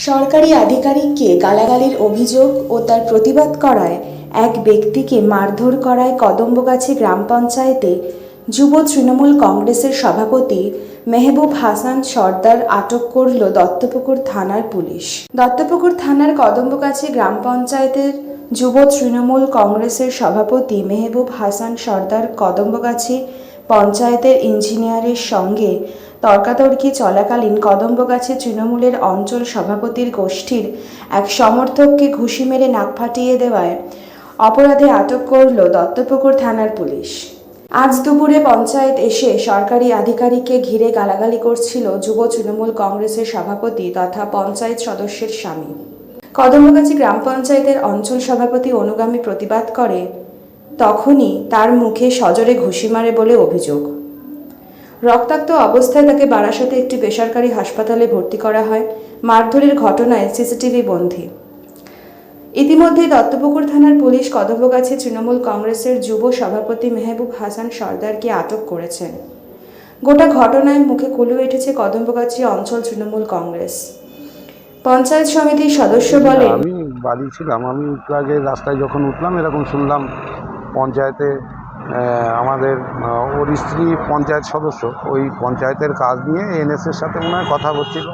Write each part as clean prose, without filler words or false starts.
সরকারি আধিকারিককে গালাগালির অভিযোগ ও তার প্রতিবাদ করায় এক ব্যক্তিকে মারধর করায় কদম্বগাছি গ্রাম পঞ্চায়েতে যুব তৃণমূল কংগ্রেসের সভাপতি মেহবুব হাসান সর্দার আটক করল দত্তপুকুর থানার পুলিশ। দত্তপুকুর থানার কদম্বগাছি গ্রাম পঞ্চায়েতের যুব তৃণমূল কংগ্রেসের সভাপতি মেহবুব হাসান সর্দার কদম্বগাছি পঞ্চায়েতের ইঞ্জিনিয়ারের সঙ্গে তর্কাতর্কি চলাকালীন কদম্বগাছি তৃণমূলের অঞ্চল সভাপতির গোষ্ঠীর এক সমর্থককে ঘুষি মেরে নাক ফাটিয়ে দেওয়ায় অপরাধে আটক করল দত্তপুকুর থানার পুলিশ। আজ দুপুরে পঞ্চায়েত এসে সরকারি আধিকারিককে ঘিরে গালাগালি করছিল যুব তৃণমূল কংগ্রেসের সভাপতি তথা পঞ্চায়েত সদস্যের স্বামী। কদম্বগাছি গ্রাম পঞ্চায়েতের অঞ্চল সভাপতি অনুগামী প্রতিবাদ করে তখনই তার মুখে সজোরে ঘুষি মারে বলে অভিযোগ। রক্তাক্ত অবস্থায় তাকে বারাসাতে একটি বেসরকারি হাসপাতালে ভর্তি করা হয়। মারধরের ঘটনায় সিসিটিভি বন্দী। ইতিমধ্যে দত্তপুকুর থানার পুলিশ কদম্বগাছি তৃণমূল কংগ্রেসের যুব সভাপতি মেহবুব হাসান সর্দারকে আটক করেছেন। গোটা ঘটনায় মুখে কুলু এঁটেছে কদম্বগাছি অঞ্চল তৃণমূল কংগ্রেস। পঞ্চায়েত সমিতির সদস্য বলেন, আমি বাড়ি ছিলাম, আমি একটু আগে রাস্তায় যখন উঠলাম এরকম শুনলাম পঞ্চায়েতে আমাদের ওর স্ত্রী পঞ্চায়েত সদস্য ওই পঞ্চায়েতের কাজ নিয়ে এনএসের সাথে মনে হয় কথা হচ্ছিল।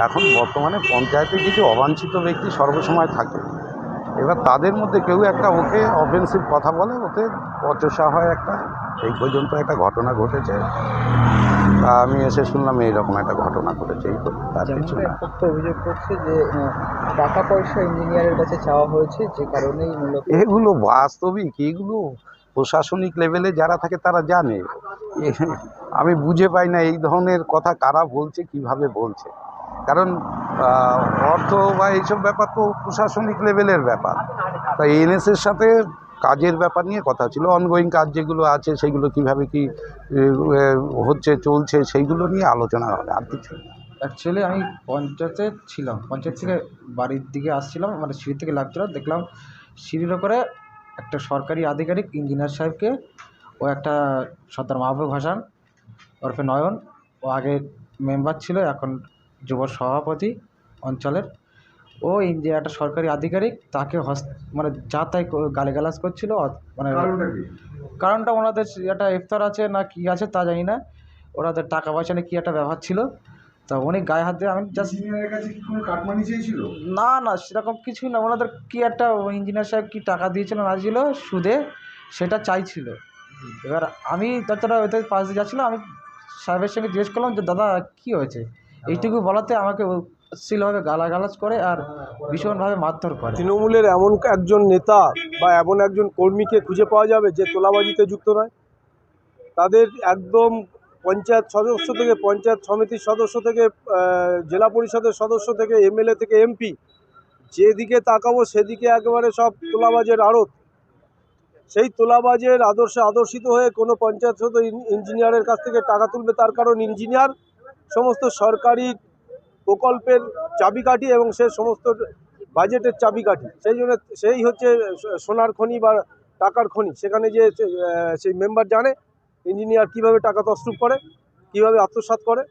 এখন বর্তমানে পঞ্চায়েতে কিছু অবাঞ্ছিত ব্যক্তি সর্বসময় থাকে, এবার তাদের মধ্যে কেউ একটা ওকে অফেন্সিভ কথা বলে, ওতে বচসা হয় একটা, এই পর্যন্ত একটা ঘটনা ঘটেছে। তা আমি এসে শুনলাম এইরকম একটা ঘটনা ঘটেছে। এই তো তার কিছু না। অভিযোগ করছে যে টাকা পয়সা ইঞ্জিনিয়ারের কাছে চাওয়া হয়েছে, যে কারণেই মূলত এগুলো বাস্তবিক, এগুলো প্রশাসনিক লেভেলে যারা থাকে তারা জানে। আমি বুঝে পাই না এই ধরনের কথা কারা বলছে, কিভাবে বলছে, কারণ অর্থ বা এইসব ব্যাপার তো প্রশাসনিক লেভেলের ব্যাপার। তাই এনএসের সাথে কাজের ব্যাপার নিয়ে কথা ছিল, অনগোয়িং কাজ যেগুলো আছে সেগুলো কিভাবে কি হচ্ছে চলছে সেইগুলো নিয়ে আলোচনা হবে, আর কিছু। অ্যাকচুয়ালি আমি পঞ্চায়েতে ছিলাম, পঞ্চায়েত থেকে বাড়ির দিকে আসছিলাম, মানে সিঁড়ি থেকে লাগছিল, দেখলাম সিঁড়ির ওপরে একটা সরকারি আধিকারিক ইঞ্জিনিয়ার সাহেবকে, ও একটা সর্দার মাহবুব হাসান ওরফে নয়ন, ও আগে মেম্বার ছিল, এখন যুব সভাপতি অঞ্চলের, ও একটা সরকারি আধিকারিক, তাকে মানে যা তাই গালিগালাজ করছিল। মানে কারণটা ওনাদের একটা ইফতার আছে না কি আছে তা জানি না, ওনাদের টাকা পয়সা নিয়ে কী একটা ব্যাপার ছিল। তা উনি গায়ে হাত দিয়ে, আমি জাস্ট কাটমানি চেয়েছিল না না সেরকম কিছুই না, ওনাদের কী একটা ইঞ্জিনিয়ার সাহেব কী টাকা দিয়েছিল না ছিল সুদে, সেটা চাইছিল। এবার আমি তাছাড়া ওদের পাশ দিয়ে যাচ্ছিলাম, আমি সাহেবের সঙ্গে জিজ্ঞেস করলাম যে দাদা কী হয়েছে, এইটুকু বলাতে আমাকে অশ্লীলভাবে গালাগালাজ করে আর ভীষণভাবে মারধর করে। তৃণমূলের এমন একজন নেতা বা এমন একজন কর্মীকে খুঁজে পাওয়া যাবে যে তোলাবাজিতে যুক্ত নয়। তাদের একদম পঞ্চায়েত সদস্য থেকে, পঞ্চায়েত সমিতির সদস্য থেকে, জেলা পরিষদের সদস্য থেকে, এমএলএ থেকে এমপি, যেদিকে তাকাবো সেদিকে একেবারে সব তোলাবাজের আড়ত। সেই তোলাবাজের আদর্শে আদর্শিত হয়ে কোনো পঞ্চায়েত সদস্য ইঞ্জিনিয়ারের কাছ থেকে টাকা তুলবে, তার কারণ ইঞ্জিনিয়ার সমস্ত সরকারি প্রকল্পের চাবিকাঠি এবং সে সমস্ত বাজেটের চাবিকাঠি। সেই জন্য সেই হচ্ছে সোনার খনি বা টাকার খনি। সেখানে যে সেই মেম্বার জানে ইঞ্জিনিয়ার কীভাবে টাকা তছরূপ করে, কীভাবে আত্মসাৎ করে,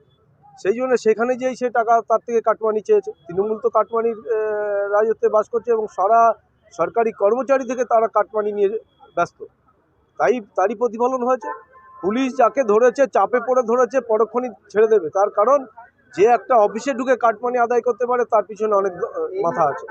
সেই জন্য সেখানে যেই সে টাকা তার থেকে কাটমানি চেয়েছে। তৃণমূল তো কাটমানির রাজত্বে বাস করছে এবং সারা সরকারি কর্মচারী থেকে তারা কাটমানি নিয়ে ব্যস্ত, তারই প্রতিফলন হয়েছে। পুলিশ যাকে ধরেছে, চাপে পড়ে ধরেছে, পরক্ষণই ছেড়ে দেবে, তার কারণ যে একটা অফিসে ঢুকে কাটমানি আদায় করতে পারে তার পিছনে অনেক মাথা আছে।